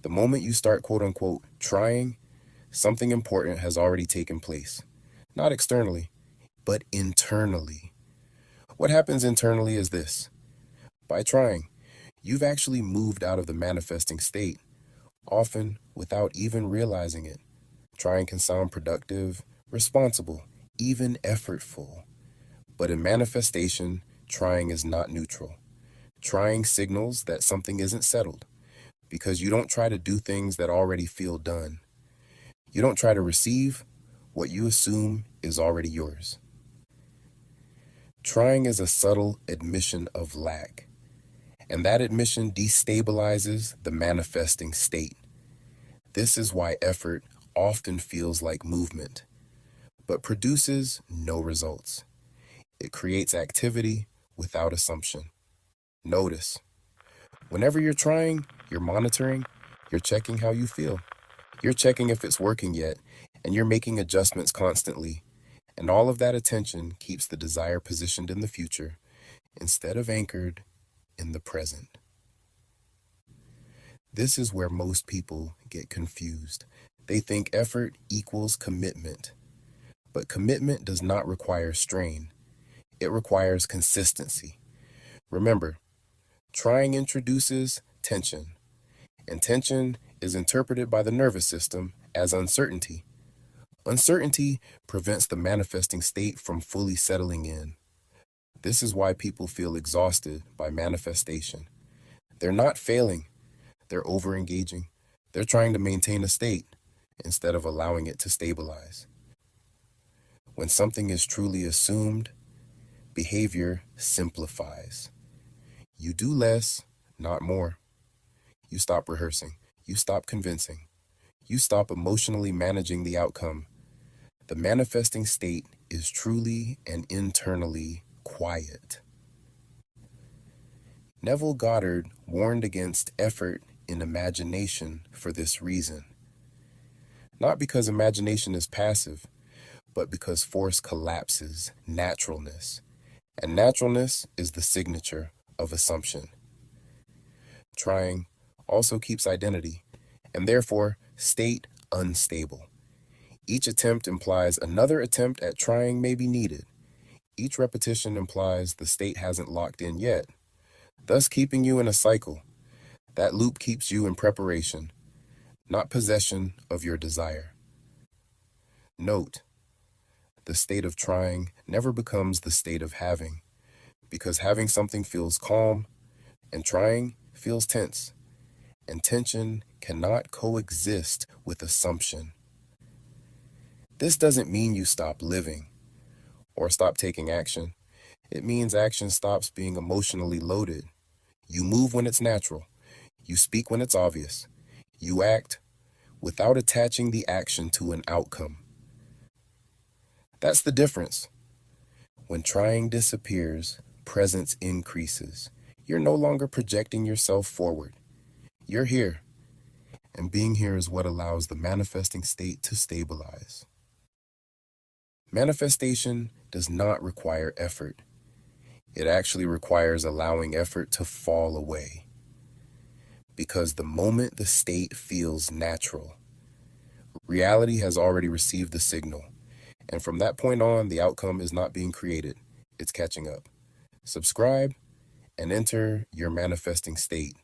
The moment you start quote unquote trying, something important has already taken place. Not externally, but internally. What happens internally is this. By trying, you've actually moved out of the manifesting state, often without even realizing it. Trying can sound productive, responsible, even effortful. But in manifestation, trying is not neutral. Trying signals that something isn't settled because you don't try to do things that already feel done. You don't try to receive what you assume is already yours. Trying is a subtle admission of lack, and that admission destabilizes the manifesting state. This is why effort often feels like movement, but produces no results. It creates activity without assumption. Notice, whenever you're trying, you're monitoring, you're checking how you feel. You're checking if it's working yet, and you're making adjustments constantly. And all of that attention keeps the desire positioned in the future instead of anchored in the present. This is where most people get confused. They think effort equals commitment, but commitment does not require strain. It requires consistency. Remember, trying introduces tension, and tension is interpreted by the nervous system as uncertainty. Uncertainty prevents the manifesting state from fully settling in. This is why people feel exhausted by manifestation. They're not failing, they're overengaging. They're trying to maintain a state instead of allowing it to stabilize. When something is truly assumed, behavior simplifies. You do less, not more. You stop rehearsing. You stop convincing. You stop emotionally managing the outcome. The manifesting state is truly and internally quiet. Neville Goddard warned against effort in imagination for this reason. Not because imagination is passive, but because force collapses naturalness. And naturalness is the signature of assumption. Trying also keeps identity, and therefore state unstable. Each attempt implies another attempt at trying may be needed. Each repetition implies the state hasn't locked in yet, thus keeping you in a cycle. That loop keeps you in preparation, not possession of your desire. Note, the state of trying never becomes the state of having, because having something feels calm and trying feels tense, and tension cannot coexist with assumption. This doesn't mean you stop living or stop taking action. It means action stops being emotionally loaded. You move when it's natural. You speak when it's obvious. You act without attaching the action to an outcome. That's the difference. When trying disappears, presence increases. You're no longer projecting yourself forward. You're here, and being here is what allows the manifesting state to stabilize. Manifestation does not require effort. It actually requires allowing effort to fall away. Because the moment the state feels natural, reality has already received the signal. And from that point on, the outcome is not being created, it's catching up. Subscribe and enter your manifesting state.